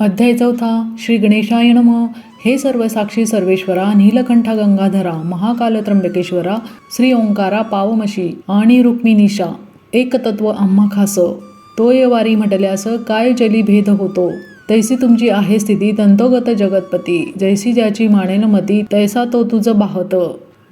अध्याय 4. श्री गणेशाय नमः. हे सर्व साक्षी सर्वेश्वरा, नीलकंठा गंगाधरा, महाकाल त्र्यंबकेश्वरा, श्री ओंकारा पावमशी आणि रुक्मिणीशा, एक तत्व आम्हा खास. तोय वारी म्हटल्यास काय जली भेद होतो. तैसी तुमची आहे स्थिती तंतोगत जगतपती. जैसी ज्याची मानेल मती तैसा तो तुझ बाहत.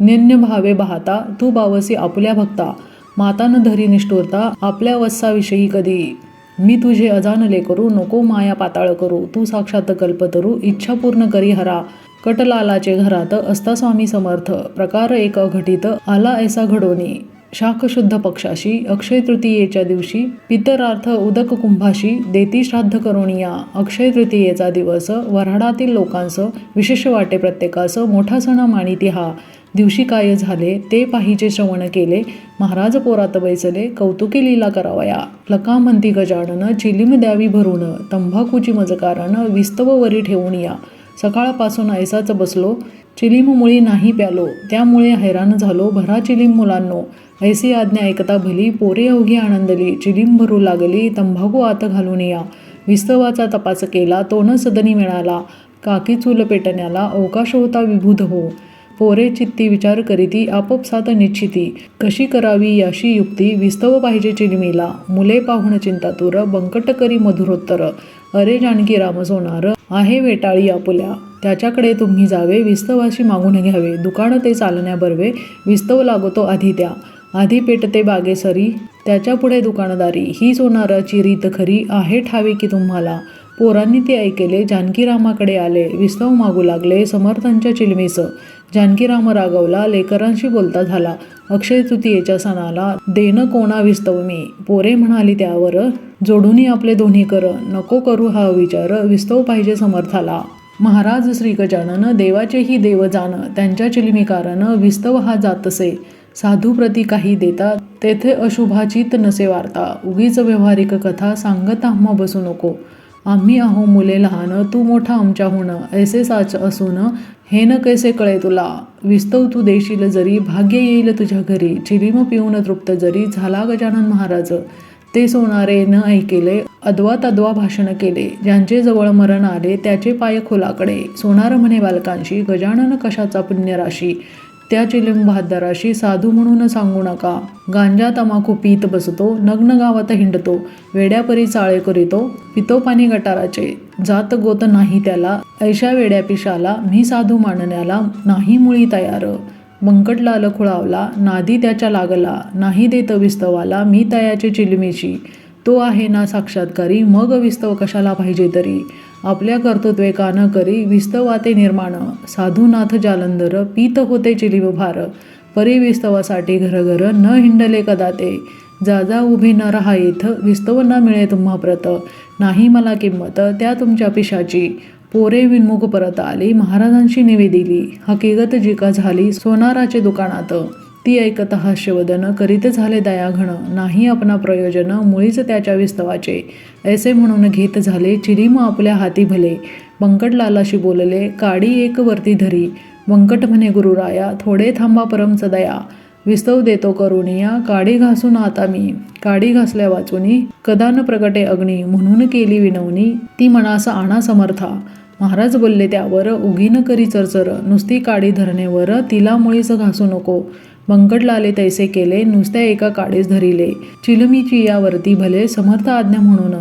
निन्य भावे बाहता तू बावसी आपुल्या भक्ता. माता न धरी निष्ठुरता आपल्या वत्साविषयी कधी. मी तुझे अजानले करू नको माया पाताळ करू. तू साक्षात कल्पतरू इच्छा पूर्ण करी हरा. कटलालाचे घरात असता स्वामी समर्थ. प्रकार एक अघटित आला ऐसा घडोनी. शाख शुद्ध पक्षाशी अक्षय तृतीयेच्या दिवशी पितरार्थ उदक कुंभाशी देती श्राद्ध करोनिया. अक्षय तृतीयेचा दिवस वऱ्हाडातील लोकांस विशेष वाटे. प्रत्येकास मोठा सण मानिती हा. दिवशी काय झाले ते पाहिजे श्रवण केले. महाराज पोरात बैसले कौतुकी लीला करावया. लका म्हणती गजानन चिलीम द्यावी भरून. तंबाखूची मजकारण विस्तव वरी ठेवून या. सकाळपासून ऐसाच बसलो चिलीम मुळी नाही प्यालो. त्यामुळे हैराण झालो भरा चिलीम मुलांनो. ऐसी आज्ञा ऐकता भली पोरे अवघी आनंदली. चिलीम भरू लागली तंबाखू आत घालून या. विस्तवाचा तपास केला तो न सदनी मिळाला. काकी चूल पेटण्याला अवकाश होता विबुध हो. पोरे चित्ती विचार करीती आपोपसात निश्चिती. कशी करावी याशी युक्ती विस्तव पाहिजे चिलिमीला. मुले पाहून चिंतातुर बंकट करी मधुरोत्तर. अरे जानकी राम सोनार आहे वेटाळी आपुल्या. त्याच्याकडे तुम्ही जावे विस्तवाशी मागून घ्यावे. दुकान ते चालण्या बरवे विस्तव लागतो आधी त्या. आधी पेटते बागेसरी त्याच्यापुढे दुकानदारी. ही सोनाराची रीत खरी आहे ठावी की तुम्हाला. पोरांनी ते ऐकले जानकीरामाकडे आले. विस्तव मागू लागले समर्थांच्या चिलमीस. जानकीराम रागवला लेकरांशी बोलता झाला. अक्षय तृतीयेच्या सणाला देणं कोणा विस्तव मी. पोरे म्हणाली त्यावर जोडूनी आपले दोन्ही कर. नको करू हा विचार विस्तव पाहिजे समर्थाला. महाराज श्री गजानन देवाचेही देव जाण. त्यांच्या चिलमी कारण विस्तव हा जातसे. साधू प्रती काही देता तेथे अशुभाचित नसे वार्ता. उगीच व्यवहारिक कथा सांगत आम्हा बसू नको. आम्ही आहो मुले लहान तू मोठा आमच्याहून. ऐसे साच असून हे न कैसे कळे तुला. विस्तव तू देशील जरी भाग्य येईल तुझ्या घरी. चिलीम पिऊन तृप्त जरी झाला गजानन महाराज. ते सोनारे न ऐकेले अद्वा तद्वा भाषण केले. ज्यांचे जवळ मरण आले त्याचे पाय खोलाकडे. सोनार म्हणे बालकांशी गजानन कशाचा पुण्यराशी. त्या चिलीम बहादराशी साधू म्हणून सांगू नका. गांजा तमाखू पीत बसतो नग्न गावात हिंडतो. वेड्यापरी चाळे करीतो पितो पाणी गटाराचे. जात गोत नाही त्याला ऐशा वेड्या पिशाला. मी साधू मानण्याला नाही मुळी तयार. बंकटलाल खुळावला नादी त्याच्या लागला. नाही देत विस्तवाला मी तयाचे चिलमीशी. तो आहे ना साक्षात्कारी मग विस्तव कशाला पाहिजे तरी. आपल्या कर्तृत्वे का न करी विस्तवाते निर्माण. साधूनाथ जालंधर पीत होते चिलीम भार. परी विस्तवासाठी घरघर न हिंडले कदा ते. जा उभे न राहा येथ विस्तव न मिळे तुम्हा प्रत. नाही मला किंमत त्या तुमच्या पिशाची. पोरे विनमुख परत आली महाराजांशी निवेदिली. हकीकत जिका झाली सोनाराचे दुकानात. ती ऐकत हास्यवदन करीत झाले दयाघण. नाही आपणा प्रयोजन मुळीच त्याच्या विस्तवाचे. ऐसे म्हणून घेत झाले चिलीम आपल्या हाती भले. बंकटलालाशी बोलले काडी एक वरती धरी. बंकट म्हणे गुरुराया थोडे थांबा परमच दया. विस्तव देतो करुणिया काडी घासून आता मी. काडी घासल्या वाचुनी कदा न प्रगटे अग्नी. म्हणून केली विनवणी ती मनास आणा समर्था. महाराज बोलले त्यावर उगीन करी चरचर. नुसती काडी धरणेवर तिला मुळीच घासू नको. बंकटलाले तैसे केले नुसत्या एका काडीस धरिले. चिलमीची यावरती भले समर्थ आज्ञा म्हणून.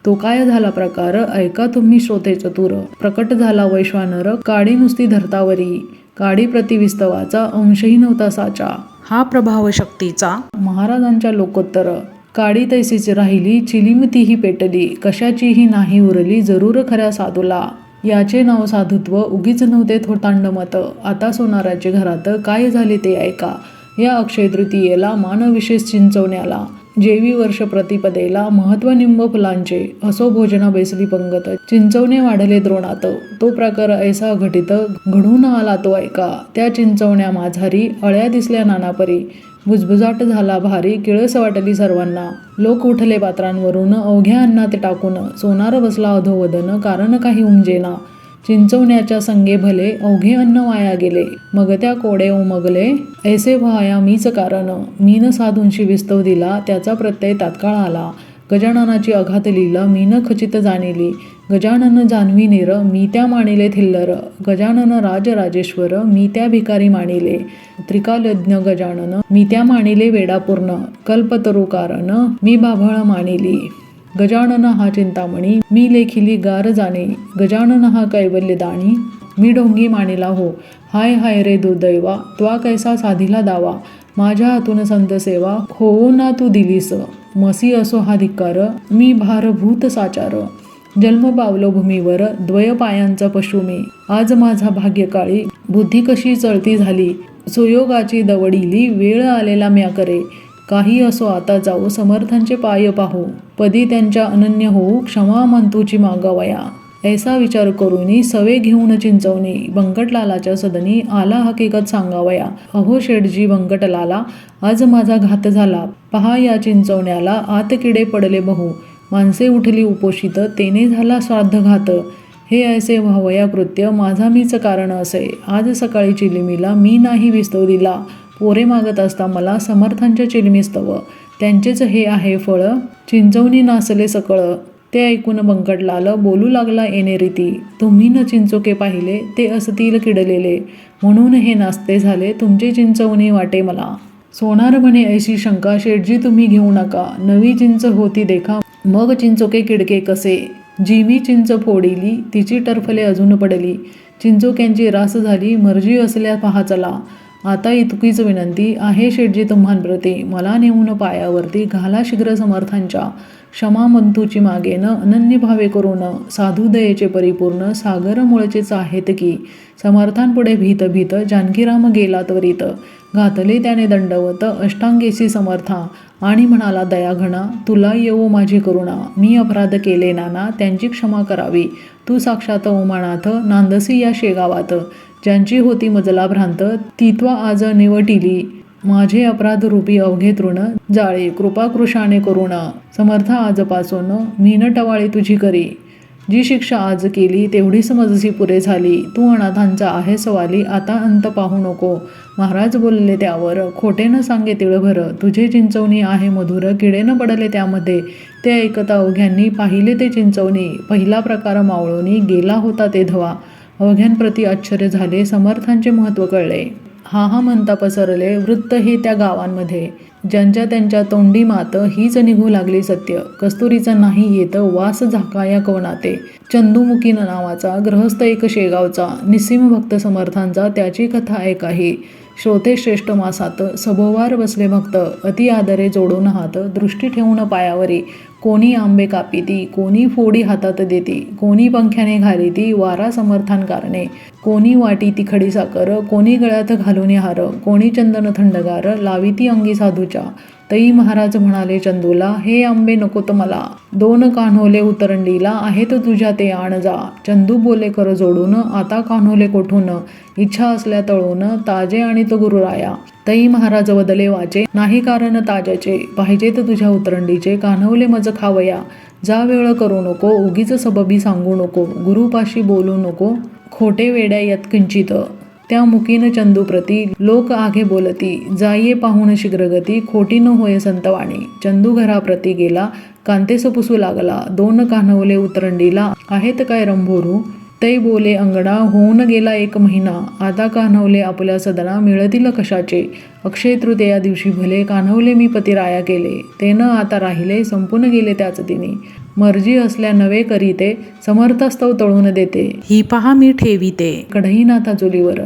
तो काय झाला प्रकार ऐका तुम्ही श्रोते चतुर. प्रकट झाला वैश्वानर काडी नुसती धरतावरी. काडी प्रति विस्तवाचा अंशही नव्हता साचा. हा प्रभाव शक्तीचा महाराजांच्या लोकोत्तर. काडी तैसीच राहिली चिलीम तीही पेटली. कशाचीही नाही उरली जरूर खऱ्या साधूला. याचे नाव साधुत्व उगीच नव्हते थोतांड मत. आता सोनाराचे घरात काय झाले ते ऐका. या अक्षय तृतीयेला मान विशेष चिंचवण्याला. जेवी वर्ष प्रतिपदेला महत्व निंब फुलांचे. असो भोजना बैसली पंगत. चिंचवणे वाढले द्रोणात. तो प्रकार ऐसा घटित घडून आला तो ऐका. त्या चिंचवण्या माझारी अळ्या दिसल्या नानापरी. भुजभुजाट झाला भारी किळस वाटली सर्वांना. लोक उठले पात्रांवरून अवघ्या अन्नात टाकून. सोनार बसला अधोवदन कारण काही उमजेना. चिंचवण्याच्या संगे भले अवघे अन्न वाया गेले. मग त्या कोडे उमगले ऐसे व्हाया मीच कारण. मीन साधूंशी विस्तव दिला त्याचा प्रत्यय तात्काळ आला. गजाननाची अघात लीला मीन खचित जाणिली. गजानन जान्हवी नेर मी त्या मानिले थिल्लर, गजानन राजराजेश्वर मी त्या भिकारी मानिले, त्रिकालज्ञ गजानन मी त्या मानिले वेडापूर्ण, कल्पतरू कारण मी बाभळ मानिली, गजानन हा चिंतामणी मी लेखिली गार जाणे, गजानन हा कैवल्यदानी मी ढोंगी मानिला हो, हाय हाय रे दुर्दैवा त्वा कैसा साधिला दावा, माझ्या हातून संत सेवा होऊ ना तू दिलीस, मसी असो हा धिक्कार मी भारभूत साचार, जन्म पावलो भूमीवर द्वय पायांचा पशु मी, आज माझा भाग्यकाळी बुद्धी कशी चळती झाली, सुयोगाची दवडिली वेळ आलेला म्या करे, काही असो आता जाऊ समर्थांचे पाय पाहू, पदी त्यांच्या अनन्य होऊ क्षमा म्हणतूची मागावया, ऐसा विचार करूनी सवे घेऊन चिंचवणी, बंकटलालाच्या सदनी आला हकीकत सांगावया, अहो शेठजी बंकटलाला आज माझा घात झाला, पहा या चिंचवण्याला आत किडे पडले बहु, माणसे उठली उपोषित तेने झाला श्राद्धघात, हे ऐसे व्हावया कृत्य माझा मीच कारण असे, आज सकाळी चिलिमीला मी नाही विस्तव दिला, पोरे मागत असता मला समर्थांच्या चिलमीस्तव, त्यांचेच हे आहे फळ चिंचवणी नासले सकळ, ते ऐकून बंकटलाल बोलू लागला येणे रीती, तुम्ही न चिंचोके पाहिले ते असतील किडलेले, म्हणून हे नास्ते झाले तुमचे चिंचवणी वाटे मला, सोनार म्हणे ऐशी शंका शेठजी तुम्ही घेऊ नका, नवी चिंच होती देखा मग चिंचोके किडके कसे, जी मी चिंच फोडिली तिची टरफले अजून पडली, चिंचोक्यांची रास झाली मर्जी असल्या पहा चला, आता इतकीच विनंती आहे शेठजी तुम्हांप्रती, मला नेऊन पायावरती घाला शीघ्र समर्थांच्या, क्षमा मंतूची मागेन अनन्य भावे करून, साधू दयेचे परिपूर्ण सागर मुळचेच आहेत की, समर्थांपुढे भीत भीत जानकीराम गेला त्वरित, घातले त्याने दंडवत अष्टांगेशी समर्था, आणि म्हणाला दयाघना तुला येवो माझी करुणा, मी अपराध केले नाना त्यांची क्षमा करावी, तू साक्षात उमानाथ नांदसी या शेगावात, ज्यांची होती मजला भ्रांत तित्वा आज निवटिली, माझे अपराध रूपी अवघे तृण जाळे कृपाकृशाने करुण, समर्था आजपासून मी न टवाळी तुझी करी, जी शिक्षा आज केली तेवढी समजसी पुरे झाली, तू अनाथांचा आहे सवाली आता अंत पाहू नको, महाराज बोलले त्यावर खोटे न सांगे तिळभर, तुझे चिंचवणी आहे मधुर किडे न पडले त्यामध्ये, ते ऐकता अवघ्यांनी पाहिले ते चिंचवणी, पहिला प्रकार मावळोनी गेला होता ते धवा, अवघ्यांप्रती आश्चर्य झाले समर्थांचे महत्त्व कळले, हा म्हणता पसरले वृत्त हे त्या गावांमध्ये, ज्यांच्या त्यांच्या तोंडी मात हीच निघू लागली सत्य, कस्तुरीचं नाही येत वास झाकाया कवनाते, चंदुमुकीन नावाचा ग्रहस्थ एक शेगावचा, निस्सीम भक्त समर्थांचा त्याची कथा ऐकाही, श्रोते श्रेष्ठ मासात सभोवार बसले भक्त, अति आदरे जोडून हात दृष्टी ठेवून पायावरी, कोणी आंबे कापिती कोणी फोडी हातात देती, कोणी पंख्याने घालीती वारा समर्थान कारणे, कोणी वाटी ती खडी साकर कोणी गळ्यात घालून हार, कोणी चंदन थंडगार लाविती अंगी साधूच्या, तई महाराज म्हणाले चंदूला हे आंबे नकोत मला, 2 कान्होले उतरंडीला आहेत तुझ्या ते आण जा, चंदू बोले कर जोडून आता कान्होले कोठून, इच्छा असल्या तळून ताजे आणि तो गुरुराया, तई महाराज बदले वाचे नाही कारण ताज्याचे, पाहिजेत तुझ्या उतरंडीचे कान्हवले मज खावया, जा वेळ करू नको उगीच सबबी सांगू नको, गुरुपाशी बोलू नको खोटे वेड्या यात किंचित, त्या मुकीन चंदूप्रती लोक आगे बोलती, जाये पाहून शीघ्रगती खोटी न होय संतवाणी, चंदू घराप्रती गेला कांतेस पुसू लागला, 2 कान्हवले उतरंडीला आहेत काय रंभोरू, तै बोले अंगणा होऊन गेला 1 महिना, आता कान्हवले आपल्या सदना मिळतील कशाचे, अक्षय तृतीया दिवशी भले कान्हवले मी पतिराया केले, ते न आता राहिले संपून गेले त्याच दिनी, मर्जी असल्या नवे करीते समर्थस्तव तळून देते, ही पहा मी ठेवीते कढईनाथा चुलीवर,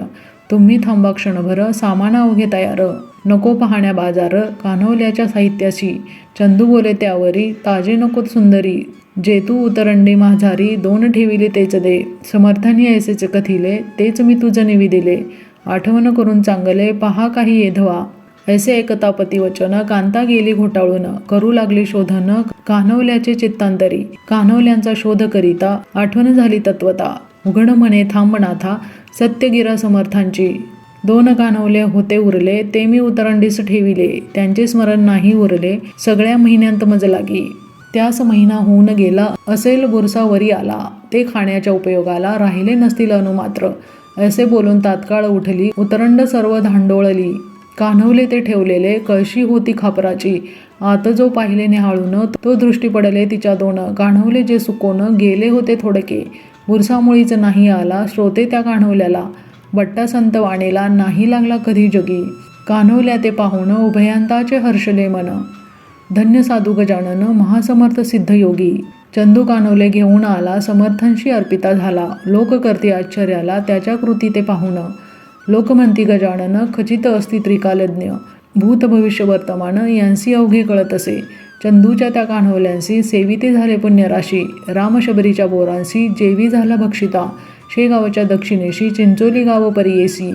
तुम्ही थांबा क्षणभर सामाना अवघे तयार, नको पाहण्या बाजार कान्हवल्याच्या साहित्याशी, चंदू बोले त्यावरी ताजे नकोत सुंदरी, जे तू उतरंडी माझारी 2 ठेविले तेच दे, समर्थांनी ऐसेच कथिले तेच मी तुझं निवी दिले, आठवण करून चांगले पहा काही येधवा, ऐसे ऐकता पतिवचन कांता गेली घोटाळून, करू लागली शोधन कान्हवल्याचे चित्तांतरी, कान्हवल्यांचा शोध करिता आठवण झाली तत्वता, उघड म्हणे थांबनाथा सत्यगिरा समर्थांची, 2 कान्हवले होते उरले ते मी उतरंडीस ठेविले, त्यांचे स्मरण नाही उरले सगळ्या महिन्यांत मज लागी, त्यास महिना होऊन गेला असेल बुरसा वरी आला, ते खाण्याच्या उपयोगाला राहिले नसतील अनुमात्र, असे बोलून तात्काळ उठली उतरंड सर्व धांडोळली, कान्हवले ते ठेवलेले कळशी होती खापराची, आत जो पाहिले निहाळून तो दृष्टी पडले तिच्या दोन, कान्हवले जे सुकोन गेले होते थोडके, बुरसामुळीच नाही आला श्रोते त्या कान्हवल्याला, बट्टा संत वाणीला नाही लागला कधी जगी, कान्हवल्या ते पाहून उभयांताचे हर्षले मन, धन्य साधू गजानन महासमर्थ सिद्ध योगी, चंदू कान्हवले घेऊन आला समर्थांशी अर्पिता झाला, लोक करते आश्चर्याला त्याच्या कृती ते पाहून, लोक म्हणती गजानन खचित अस्ति त्रिकालज्ञ, भूत भविष्य वर्तमान यांसी अवघे कळत असे, चंदूच्या त्या कान्हवल्यांसी सेविते झाले पुण्यराशी, रामशबरीच्या बोरांसी जेवी झाला भक्षिता, शेगावच्या दक्षिणेशी चिंचोली गाव परियेसी,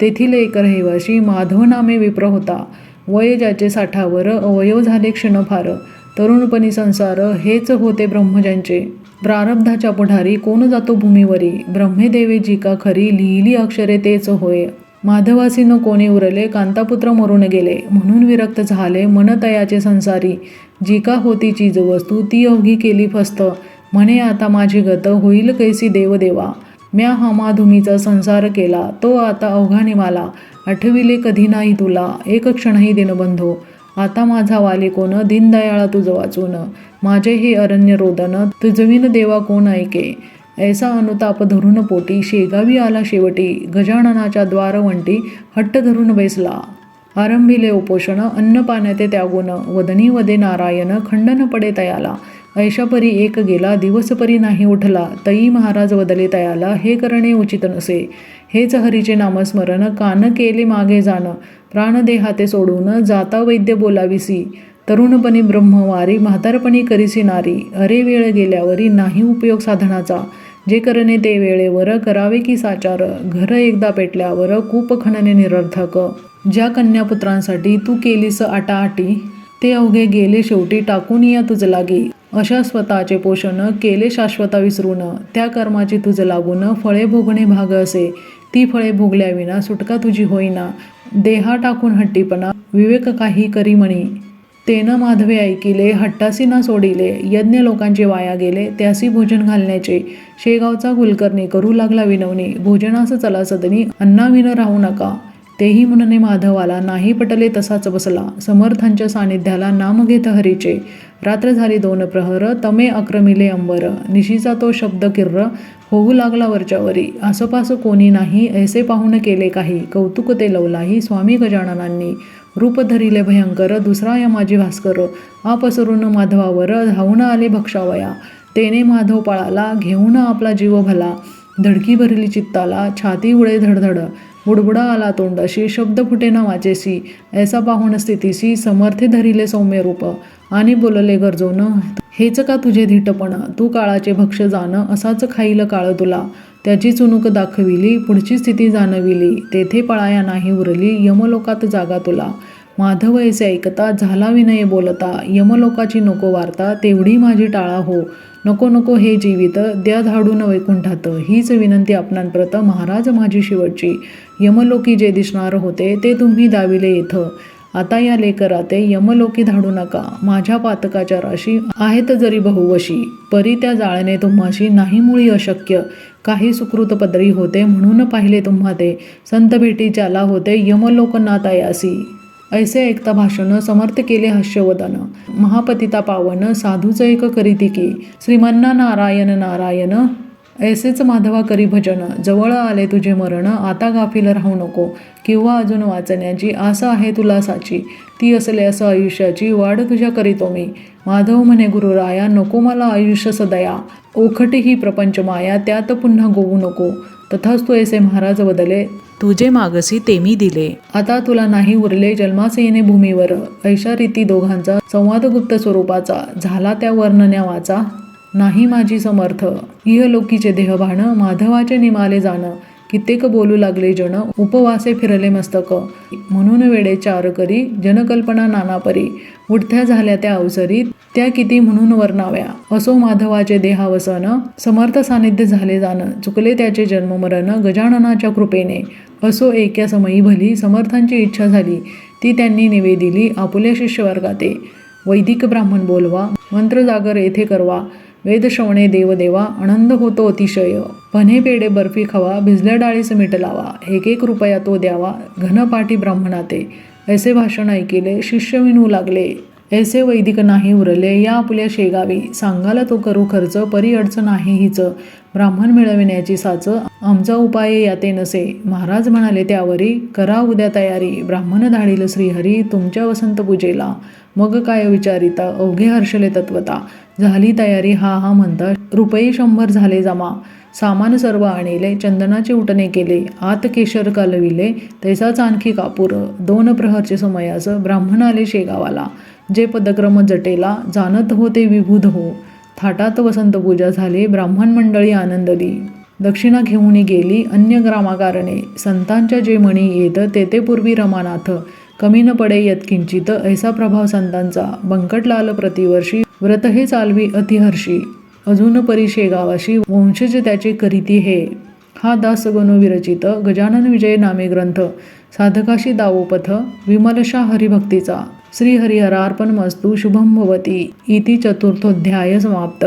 तेथील एक रहिवाशी माधव नामे विप्र होता, वय ज्याचे 60वर अवयव झाले क्षणफार, तरुणपणी संसार हेच होते ब्रह्मज्यांचे, प्रारब्धाच्या पुढारी कोण जातो भूमीवरी, ब्रह्मे देवे जी का खरी लिहिली अक्षरे तेच होय, माधवासी न कोणी उरले कांतापुत्र मरून गेले, म्हणून विरक्त झाले मन तयाचे संसारी, जी का होती चीज वस्तू ती अवघी केली फस्त, म्हणे आता माझी गत होईल कैसी देवदेवा, म्या हा माधुमीचा संसार केला तो आता अवघाने मला, आठविले कधी नाही तुला एक क्षणही दिनबंधो, आता माझा वाली कोण दीनदयाळा तुझ वाचून, माझे हे अरण्य रोदन तुझविन देवा कोण ऐके, ऐसा अनुताप धरून पोटी शेगावी आला शेवटी, गजाननाच्या द्वारवंटी हट्ट धरून बैसला, आरंभिले उपोषण अन्न पाण्याते त्यागून, वदनी वदे नारायण खंडन पडे तयाला, ऐशापरी एक गेला दिवसपरी नाही उठला, तई महाराज वदले तयाला हे करणे उचित नसे, हेच हरीचे नामस्मरण कान केले मागे जाण, प्राणदेहाते सोडून जाता वैद्य बोलाविसी, तरुणपणी ब्रह्मवारी म्हातारपणी करीसी नारी, अरे वेळ गेल्यावरी नाही उपयोग साधनाचा, जे करणे ते वेळेवर करावे की साचार, घर एकदा पेटल्यावर कूप खणणे निरर्थक, ज्या कन्यापुत्रांसाठी तू केलीस आटाआटी ते अवघे गेले शेवटी टाकून या तुझ लागी, अशा स्वतःचे पोषण केले शाश्वता विसरून, त्या कर्माची तुझ लागून फळे भोगणे भाग असे, ती फळे भोगल्याविना सुटका तुझी होईना, देहा टाकून हट्टीपणा विवेक काही करी म्हणी, तेन माधवे ऐकिले हट्टासी ना सोडिले, यज्ञ लोकांचे वाया गेले त्यासी भोजन घालण्याचे, शेगावचा कुलकर्णी करू लागला विनवणी, भोजनास चला सदनी अन्नाविन राहू नका, तेही म्हणणे माधवाला नाही पटले तसाच बसला, समर्थांच्या सानिध्याला नाम घेत हरीचे, रात्र झाली 2 प्रहर तमे अक्रमिले अंबर, निशीचा तो शब्द किर्र होऊ लागला वरच्यावरी, आसपास कोणी नाही ऐसे पाहून केले काही, कौतुक ते लवलाही स्वामी गजाननांनी, रूप धरिले भयंकर दुसरा या माझी भास्कर, आपसरून माधवावर धावून आले भक्षावया, तेने माधव पळाला घेऊन आपला जीव भला, धडकी भरली चित्ताला छाती उडे धडधड, बुडबुडा आला तोंडाशी शब्द फुटे ना वाचेसी, ऐसा पाहून स्थितीसी समर्थे धरिले सौम्य रूप, आणि बोलले गरजोन हेच का तुझे धीटपण, तू काळाचे भक्ष जाण असाच खाईल काळ तुला, त्याची चुणूक दाखविली पुढची स्थिती जाणविली, तेथे पळाया नाही उरली यमलोकात जागा तुला, माधव ऐसे ऐकता झाला विनय बोलता, यमलोकाची नको वार्ता तेवढी माझी टाळा हो, नको नको हे जीवित द्या धाडून वैकुंठात, हीच विनंती आपणांप्रत महाराज माझी शेवटची, यमलोकी जे दिसणार होते ते तुम्ही दाविले येथ, आता या लेकराते यमलोकी धाडू नका, माझ्या पातकाच्या राशी आहेत जरी बहुवशी, परी त्या जाळणे तुम्हाशी नाही मुळी अशक्य, काही सुकृत पदरी होते म्हणून पाहिले तुम्हा ते, संत भेटी ज्याला होते यमलोक नातायासी, ऐसे ऐकता भाषण समर्थ केले हास्यवदन, महापतिता पावन साधूच एक करीती की, श्रीमन्ना नारायण नारायण ऐसेच माधवा करी भजन, जवळ आले तुझे मरण आता गाफील राहू नको, किंवा अजून वाचण्याची आस आहे तुला साची, ती असले असं आयुष्याची वाढ तुझ्या करीतो मी, माधव म्हणे गुरुराया नको मला आयुष्य सदया, ओखटी ही प्रपंच माया त्यात पुन्हा गोवू नको, तथास्तु ऐसे महाराज बदले तुझे मागसी ते मी दिले, आता तुला नाही उरले जन्मास येणे भूमीवर, ऐशा रीती दोघांचा संवाद गुप्त स्वरूपाचा, झाला त्या वर्णन्या वाचा नाही माझी समर्थ, इहलोकीचे देहभान माधवाचे निमाले जाण, कित्येक बोलू लागले जन उपवासे फिरले मस्तक, म्हणून वेडे चार करी जनकल्पना नानापरी, उठत्या झाल्या त्या अवसरी त्या किती म्हणून वर्णाव्या, असो माधवाचे देहावसन समर्थ सानिध्य झाले जाण, चुकले त्याचे जन्ममरण गजाननाच्या कृपेने, असो एका समयी भली समर्थांची इच्छा झाली, ती त्यांनी निवेदिली आपुल्या शिष्यवर्गाते, वैदिक ब्राह्मण बोलवा मंत्र जागर येथे करवा, वेदश्रवणे देवदेवा आनंद होतो अतिशय. पन्हे पेढे बर्फी खवा भिजल्या डाळीस मीठ लावा. 1 रुपया तो द्यावा घनपाठी ब्राह्मणाते. ऐसे भाषण ऐकिले शिष्य विनू लागले. ऐसे वैदिक नाही उरले या आपल्या शेगावी. सांगाला तो करू खर्च परी अडचण आहे हीच. ब्राह्मण मिळविण्याची साच आमचा उपाय याते नसे. महाराज म्हणाले त्यावरी करा उद्या तयारी. ब्राह्मण धाडील श्रीहरी तुमच्या वसंत पूजेला. मग काय विचारिता अवघे हर्षले तत्वता. झाली तयारी हा म्हणता रुपये 100 झाले जमा. सामान सर्व आणले चंदनाचे उटणे केले. आत केशर कालविले तैसाच आणखी कापूर. 2 प्रहरचे समयास ब्राह्मण आले शेगावाला. जे पदक्रम जटेला जाणत होते विभूध हो. थाटात वसंत पूजा झाली ब्राह्मण मंडळी आनंदली. दक्षिणा घेऊन गेली अन्य ग्रामाकारणे. संतांच्या जे मणी येत तेथे पूर्वी रमानाथ. कमी न पडे यत्किंचित ऐसा प्रभाव संतांचा. बंकटलाल प्रतिवर्षी व्रत हे चालवी अतिहर्षी. अजून परी शेगावाशी वंशज त्याचे करीती हे. हा दास गणू विरचित गजानन विजय नामे ग्रंथ. साधकाशी दावोपथ विमलशा हरिभक्तीचा. श्री हरिहरार्पणमस्तु शुभम भवती इति चतुर्थोध्याय समाप्त.